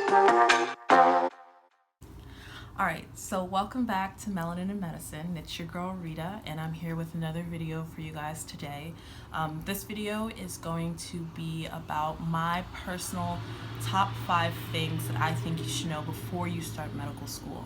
Alright, so welcome back to Melanin and Medicine. It's your girl Rita, and I'm here with another video for you guys today. This video is going to be about my personal top 5 things that I think you should know before you start medical school.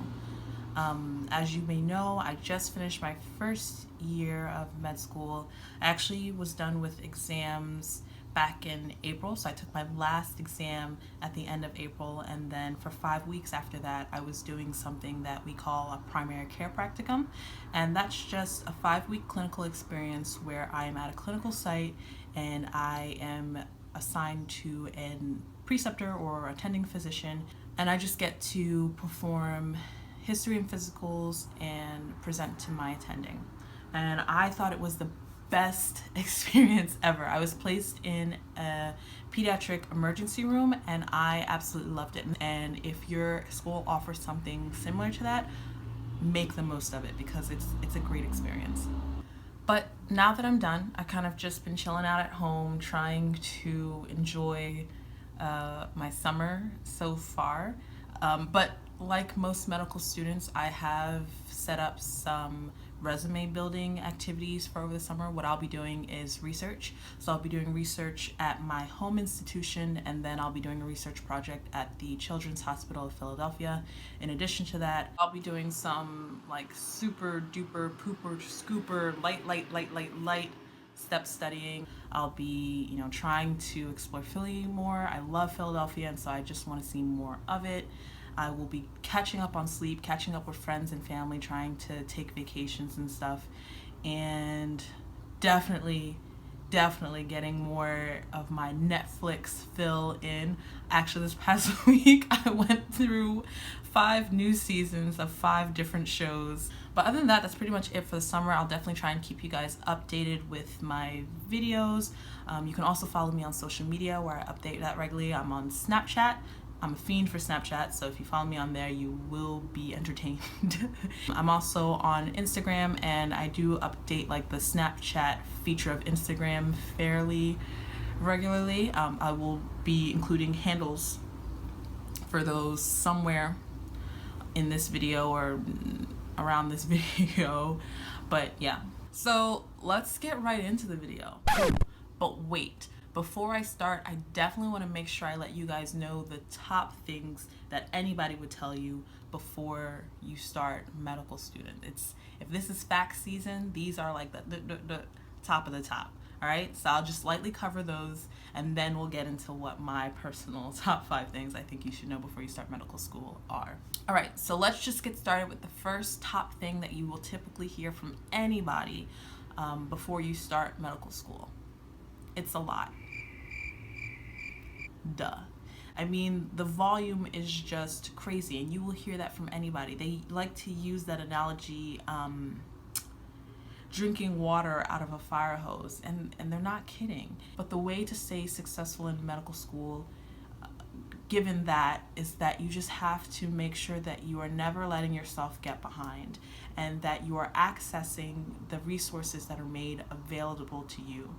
As you may know, I just finished my first year of med school. I actually was done with exams back in April, so I took my last exam at the end of April, and then for 5 weeks after that I was doing something that we call a primary care practicum, and that's just a 5-week clinical experience where I am at a clinical site and I am assigned to a preceptor or attending physician, and I just get to perform history and physicals and present to my attending. And I thought it was the best experience ever. I was placed in a pediatric emergency room and I absolutely loved it. And if your school offers something similar to that, make the most of it because it's a great experience. But now that I'm done, I kind of just been chilling out at home, trying to enjoy my summer so far. But like most medical students, I have set up some resume building activities for over the summer. What I'll be doing is research. So I'll be doing research at my home institution, and then I'll be doing a research project at the Children's Hospital of Philadelphia. In addition to that, I'll be doing some like super duper pooper scooper light step studying. I'll be, trying to explore Philly more. I love Philadelphia, and so I just want to see more of it. I will be catching up on sleep, catching up with friends and family, trying to take vacations and stuff, and definitely getting more of my Netflix fill in. Actually, this past week I went through 5 new seasons of 5 different shows. But other than that, that's pretty much it for the summer. I'll definitely try and keep you guys updated with my videos. You can also follow me on social media where I update that regularly. I'm on Snapchat. I'm a fiend for Snapchat, so if you follow me on there, you will be entertained. I'm also on Instagram, and I do update like the Snapchat feature of Instagram fairly regularly. I will be including handles for those somewhere in this video or around this video, but yeah. So let's get right into the video. But wait. Before I start, I definitely want to make sure I let you guys know the top things that anybody would tell you before you start medical student. If this is fact season, these are like the top of the top. All right, so I'll just lightly cover those, and then we'll get into what my personal top 5 things I think you should know before you start medical school are. All right, so let's just get started with the first top thing that you will typically hear from anybody before you start medical school. It's a lot. Duh. I mean, the volume is just crazy, and you will hear that from anybody. They like to use that analogy, drinking water out of a fire hose, and they're not kidding. But the way to stay successful in medical school, given that, is that you just have to make sure that you are never letting yourself get behind, and that you are accessing the resources that are made available to you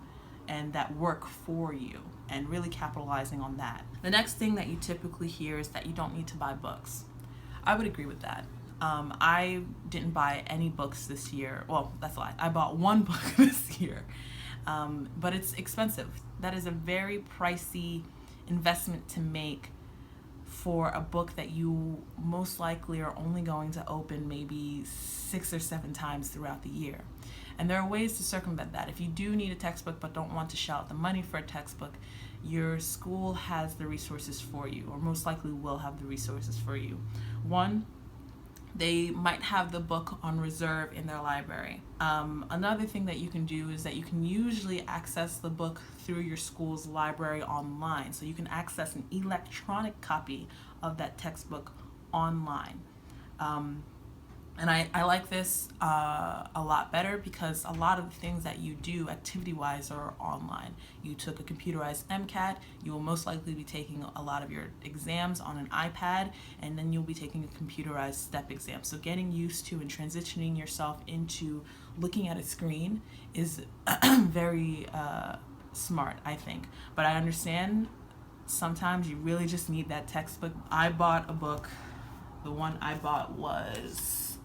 and that work for you, and really capitalizing on that. The next thing that you typically hear is that you don't need to buy books. I would agree with that. I didn't buy any books this year. Well, that's a lie. I bought 1 book this year, but it's expensive. That is a very pricey investment to make for a book that you most likely are only going to open maybe 6 or 7 times throughout the year. And there are ways to circumvent that. If you do need a textbook but don't want to shell out the money for a textbook, your school has the resources for you, or most likely will have the resources for you. One, they might have the book on reserve in their library. Another thing that you can do is that you can usually access the book through your school's library online. So you can access an electronic copy of that textbook online. And I like this a lot better because a lot of the things that you do activity-wise are online. You took a computerized MCAT, you will most likely be taking a lot of your exams on an iPad, and then you'll be taking a computerized step exam. So getting used to and transitioning yourself into looking at a screen is very smart, I think. But I understand sometimes you really just need that textbook. I bought a book. The one I bought was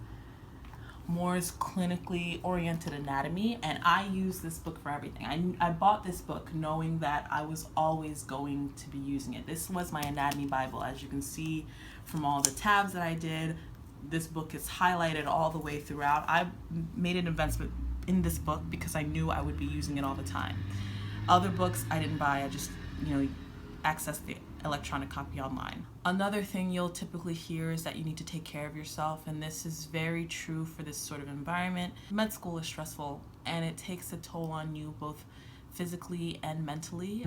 Moore's Clinically Oriented Anatomy, and I use this book for everything. I bought this book knowing that I was always going to be using it. This was my anatomy Bible. As you can see from all the tabs that I did, this book is highlighted all the way throughout. I made an investment in this book because I knew I would be using it all the time. Other books I didn't buy, I just, access the electronic copy online. Another thing you'll typically hear is that you need to take care of yourself, and this is very true for this sort of environment. Med school is stressful, and it takes a toll on you both physically and mentally.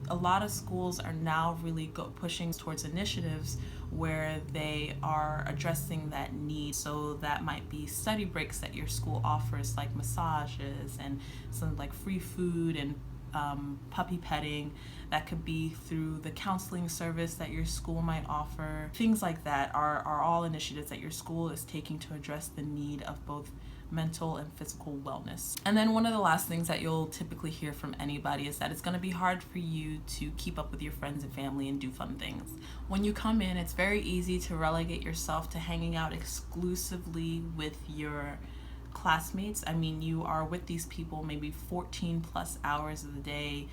A lot of schools are now really pushing towards initiatives where they are addressing that need. So that might be study breaks that your school offers, like massages and some like free food and puppy petting. That could be through the counseling service that your school might offer. Things like that are all initiatives that your school is taking to address the need of both mental and physical wellness. And then one of the last things that you'll typically hear from anybody is that it's going to be hard for you to keep up with your friends and family and do fun things. When you come in, it's very easy to relegate yourself to hanging out exclusively with your classmates. I mean, you are with these people maybe 14 plus hours of the day,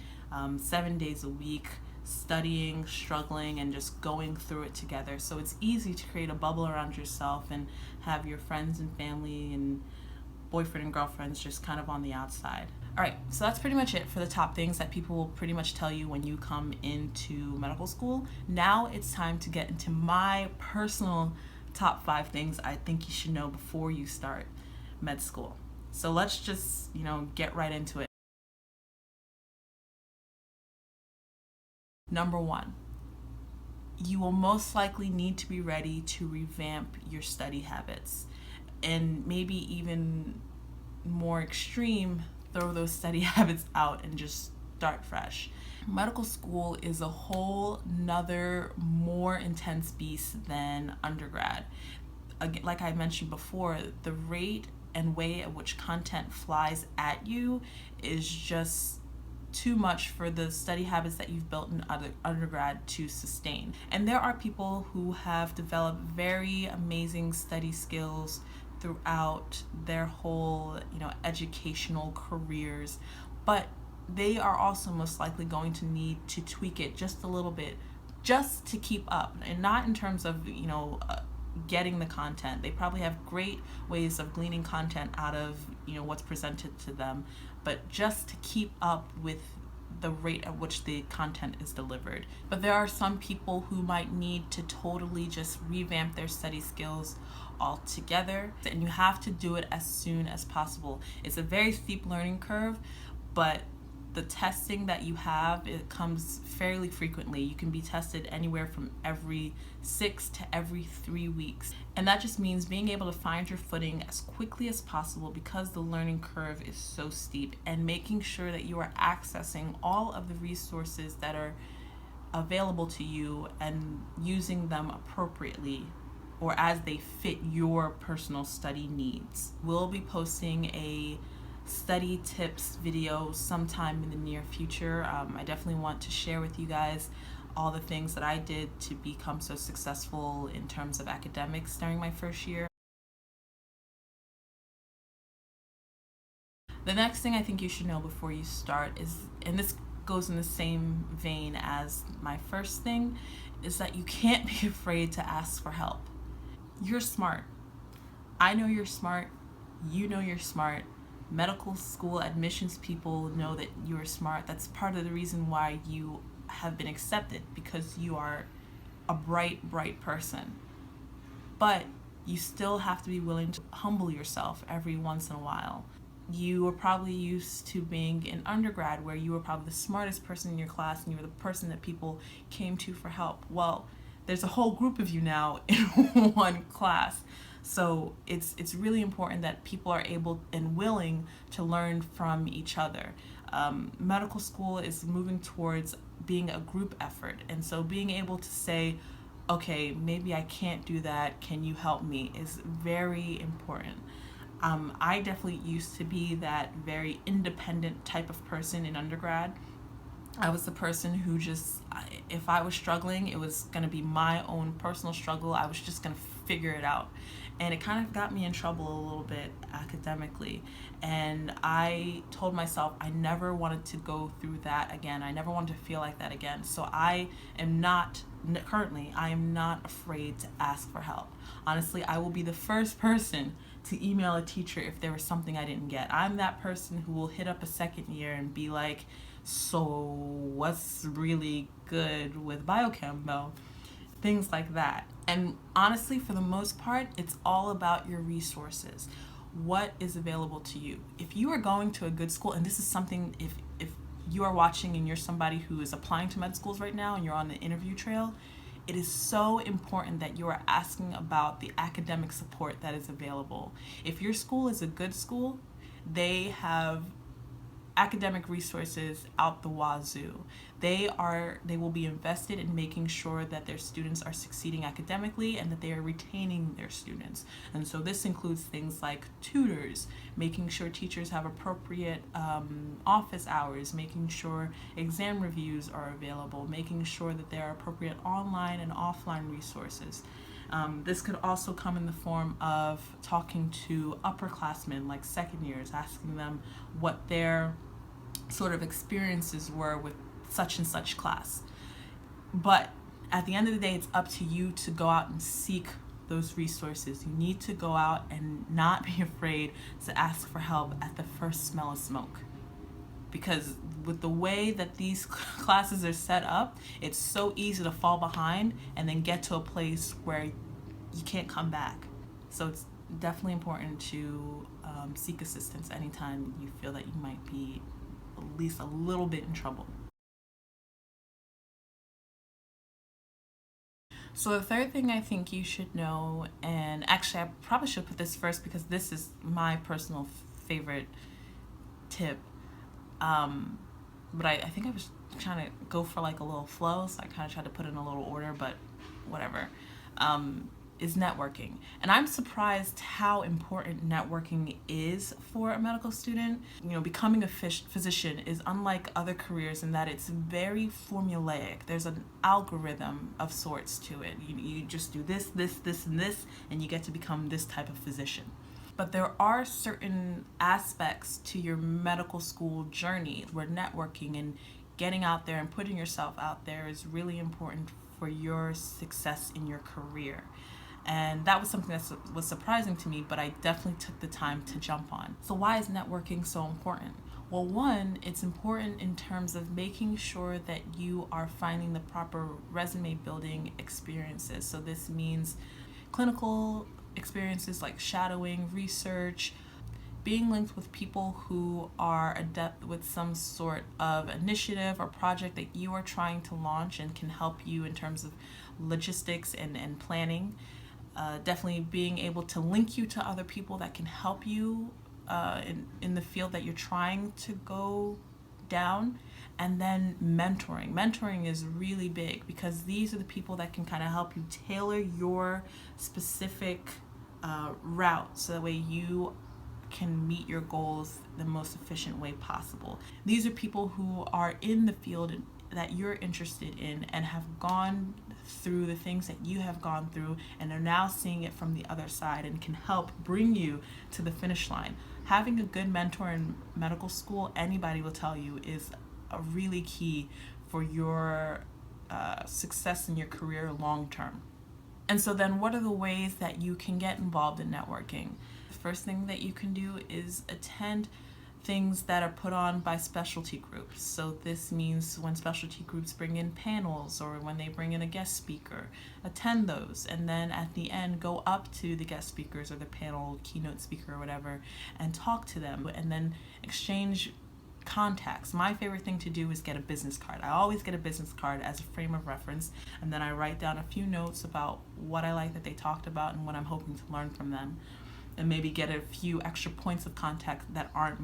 7 days a week, studying, struggling, and just going through it together. So it's easy to create a bubble around yourself and have your friends and family and boyfriend and girlfriends just kind of on the outside. All right, so that's pretty much it for the top things that people will pretty much tell you when you come into medical school. Now it's time to get into my personal top 5 things I think you should know before you start med school. So let's just, get right into it. Number 1, you will most likely need to be ready to revamp your study habits, and maybe even more extreme, throw those study habits out and just start fresh. Medical school is a whole nother more intense beast than undergrad. Again, like I mentioned before, the rate and way at which content flies at you is just too much for the study habits that you've built in undergrad to sustain. And there are people who have developed very amazing study skills throughout their whole, educational careers, but they are also most likely going to need to tweak it just a little bit just to keep up, and not in terms of, getting the content. They probably have great ways of gleaning content out of, what's presented to them, but just to keep up with the rate at which the content is delivered. But there are some people who might need to totally just revamp their study skills altogether, and you have to do it as soon as possible. It's a very steep learning curve, but the testing that you have, it comes fairly frequently. You can be tested anywhere from every 6 to every 3 weeks. And that just means being able to find your footing as quickly as possible because the learning curve is so steep, and making sure that you are accessing all of the resources that are available to you and using them appropriately or as they fit your personal study needs. We'll be posting a study tips video sometime in the near future. I definitely want to share with you guys all the things that I did to become so successful in terms of academics during my first year. The next thing I think you should know before you start is, and this goes in the same vein as my first thing, is that you can't be afraid to ask for help. You're smart. I know you're smart. You know you're smart. Medical school admissions people know that you are smart. That's part of the reason why you have been accepted, because you are a bright person. But you still have to be willing to humble yourself every once in a while. You were probably used to being in undergrad where you were probably the smartest person in your class and you were the person that people came to for help. Well, there's a whole group of you now in one class. So it's really important that people are able and willing to learn from each other. Medical school is moving towards being a group effort, and so being able to say, okay, maybe I can't do that, can you help me, is very important. I definitely used to be that very independent type of person in undergrad, I was the person who just, if I was struggling, it was going to be my own personal struggle. I was just going to figure it out. And it kind of got me in trouble a little bit academically. And I told myself I never wanted to go through that again. I never wanted to feel like that again. So I am not, currently, I am not afraid to ask for help. Honestly, I will be the first person to email a teacher if there was something I didn't get. I'm that person who will hit up a second year and be like, so what's really good with biochem though? Things like that. And honestly, for the most part, it's all about your resources. What is available to you? If you are going to a good school, and this is something, if you are watching and you're somebody who is applying to med schools right now and you're on the interview trail, it is so important that you are asking about the academic support that is available. If your school is a good school, they have academic resources out the wazoo. They will be invested in making sure that their students are succeeding academically and that they are retaining their students. And so this includes things like tutors, making sure teachers have appropriate office hours, making sure exam reviews are available, making sure that there are appropriate online and offline resources. This could also come in the form of talking to upperclassmen, like second years, asking them what their sort of experiences were with such and such class. But at the end of the day, it's up to you to go out and seek those resources. You need to go out and not be afraid to ask for help at the first smell of smoke. Because with the way that these classes are set up, it's so easy to fall behind and then get to a place where you can't come back. So it's definitely important to seek assistance anytime you feel that you might be at least a little bit in trouble. So the third thing I think you should know, and actually I probably should put this first because this is my personal favorite tip, but I think I was trying to go for like a little flow, so I kind of tried to put in a little order, but whatever, is networking. And I'm surprised how important networking is for a medical student. You know, becoming a physician is unlike other careers in that it's very formulaic. There's an algorithm of sorts to it. You just do this, and this, and you get to become this type of physician. But there are certain aspects to your medical school journey where networking and getting out there and putting yourself out there is really important for your success in your career. And that was something that was surprising to me, but I definitely took the time to jump on. So why is networking so important? Well, one, it's important in terms of making sure that you are finding the proper resume building experiences. So this means clinical experiences like shadowing, research, being linked with people who are adept with some sort of initiative or project that you are trying to launch and can help you in terms of logistics and planning. Definitely being able to link you to other people that can help you in the field that you're trying to go down. And then mentoring. Mentoring is really big because these are the people that can kind of help you tailor your specific route so that way you can meet your goals the most efficient way possible. These are people who are in the field that you're interested in and have gone through the things that you have gone through and are now seeing it from the other side and can help bring you to the finish line. Having a good mentor in medical school, anybody will tell you, is a really key for your success in your career long term. And so then what are the ways that you can get involved in networking? The first thing that you can do is attend things that are put on by specialty groups. So this means when specialty groups bring in panels or when they bring in a guest speaker, attend those, and then at the end go up to the guest speakers or the panel keynote speaker or whatever and talk to them and then exchange contacts. My favorite thing to do is get a business card. I always get a business card as a frame of reference, and then I write down a few notes about what I like that they talked about and what I'm hoping to learn from them, and maybe get a few extra points of contact that aren't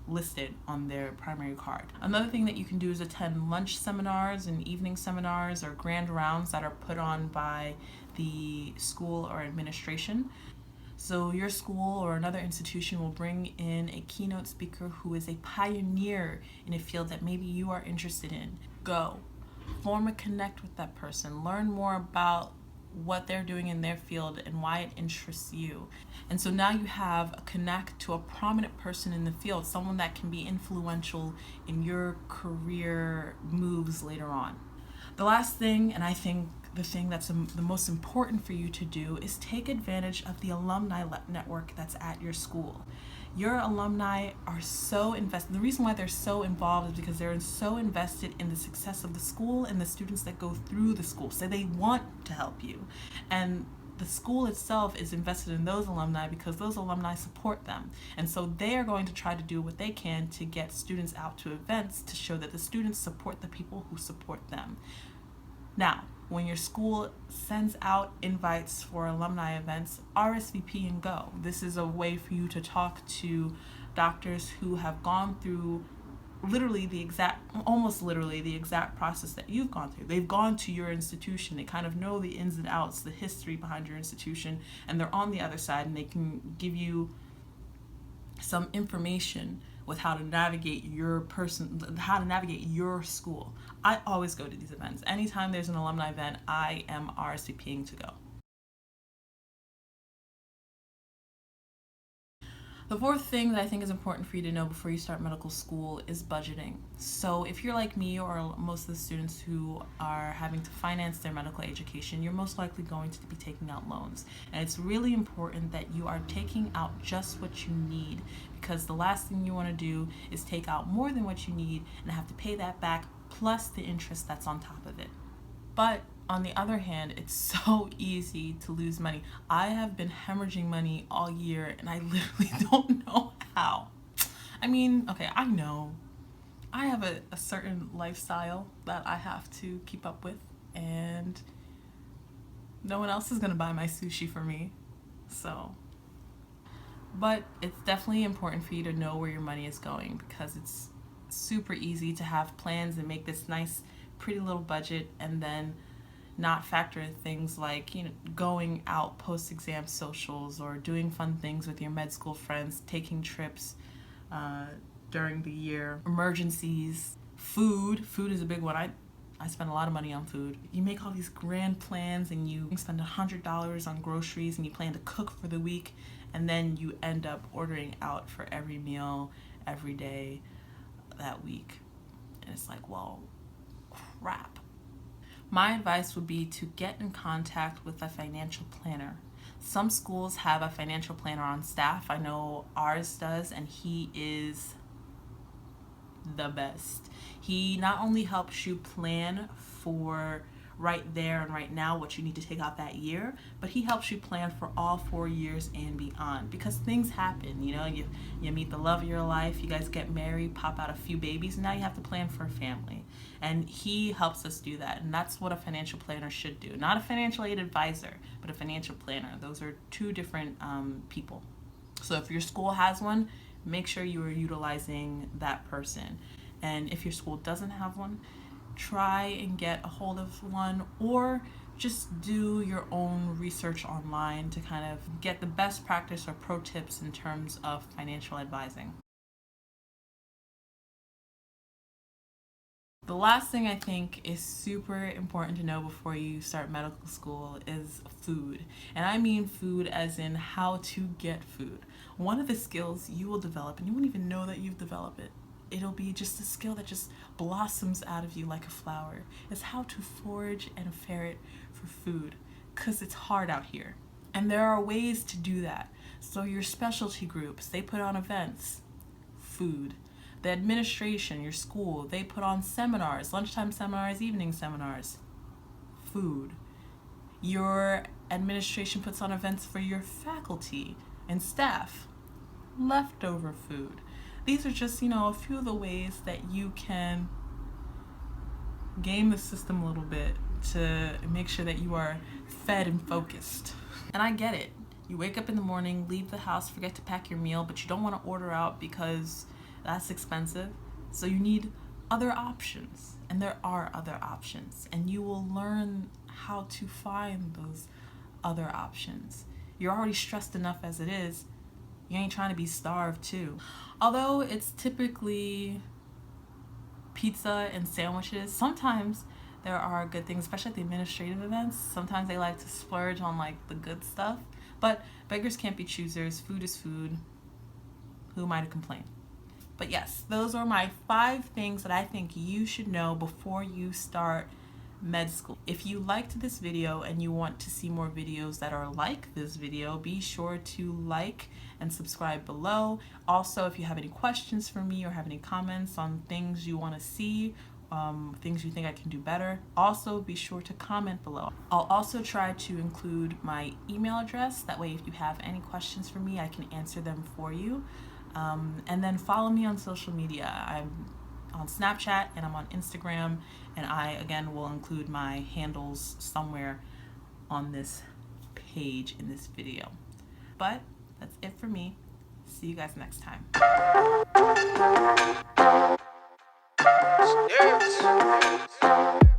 listed on their primary card. Another thing that you can do is attend lunch seminars and evening seminars or grand rounds that are put on by the school or administration. So your school or another institution will bring in a keynote speaker who is a pioneer in a field that maybe you are interested in. Go, form a connect with that person, learn more about what they're doing in their field and why it interests you. And so now you have a connect to a prominent person in the field, someone that can be influential in your career moves later on. The last thing, and I think the thing that's the most important for you to do, is take advantage of the alumni network that's at your school. Your alumni are so invested. The reason why they're so involved is because they're so invested in the success of the school and the students that go through the school. So they want to help you. And the school itself is invested in those alumni because those alumni support them. And so they are going to try to do what they can to get students out to events to show that the students support the people who support them. Now, when your school sends out invites for alumni events, RSVP and go. This is a way for you to talk to doctors who have gone through almost literally the exact process that you've gone through. They've gone to your institution. They kind of know the ins and outs, the history behind your institution, and they're on the other side, and they can give you some information with how to navigate how to navigate your school. I always go to these events. Anytime there's an alumni event, I am RSVPing to go. The fourth thing that I think is important for you to know before you start medical school is budgeting. So if you're like me or most of the students who are having to finance their medical education, you're most likely going to be taking out loans. And it's really important that you are taking out just what you need, because the last thing you want to do is take out more than what you need and have to pay that back plus the interest that's on top of it. But on the other hand, it's so easy to lose money. I have been hemorrhaging money all year and I literally don't know how. I mean, okay, I know I have a certain lifestyle that I have to keep up with, and no one else is gonna buy my sushi for me. But it's definitely important for you to know where your money is going, because it's super easy to have plans and make this nice, pretty little budget and then not factor in things like, going out post-exam socials or doing fun things with your med school friends, taking trips during the year, emergencies, food. Food is a big one. I spend a lot of money on food. You make all these grand plans and you spend $100 on groceries and you plan to cook for the week, and then you end up ordering out for every meal every day that week. And it's like, well, crap. My advice would be to get in contact with a financial planner. Some schools have a financial planner on staff. I know ours does, and he is the best. He not only helps you plan for right there and right now what you need to take out that year, but he helps you plan for all 4 years and beyond, because things happen. You meet the love of your life, you guys get married, pop out a few babies, and now you have to plan for a family. And he helps us do that, and that's what a financial planner should do. Not a financial aid advisor, but a financial planner. Those are two different people. So if your school has one, make sure you are utilizing that person. And if your school doesn't have one, try and get a hold of one, or just do your own research online to kind of get the best practice or pro tips in terms of financial advising. The last thing I think is super important to know before you start medical school is food. And I mean food as in how to get food. One of the skills you will develop, and you won't even know that you've developed it, it'll be just a skill that just blossoms out of you like a flower, is how to forage and ferret for food, because it's hard out here. And there are ways to do that. So your specialty groups, they put on events, food. The administration, your school, they put on seminars, lunchtime seminars, evening seminars, food. Your administration puts on events for your faculty and staff, leftover food. These are just, a few of the ways that you can game the system a little bit to make sure that you are fed and focused. And I get it. You wake up in the morning, leave the house, forget to pack your meal, but you don't want to order out because that's expensive. So you need other options, and there are other options, and you will learn how to find those other options. You're already stressed enough as it is. You ain't trying to be starved too. Although it's typically pizza and sandwiches, sometimes there are good things, especially at the administrative events. Sometimes they like to splurge on like the good stuff. But beggars can't be choosers. Food is food. Who am I to complain? But yes, those are my 5 things that I think you should know before you start med school. If you liked this video and you want to see more videos that are like this video, be sure to like and subscribe below. Also, if you have any questions for me or have any comments on things you want to see, things you think I can do better, also be sure to comment below. I'll also try to include my email address. That way, if you have any questions for me, I can answer them for you. And then follow me on social media. I'm on Snapchat and I'm on Instagram, and I again will include my handles somewhere on this page in this video. But that's it for me. See you guys next time. Yes.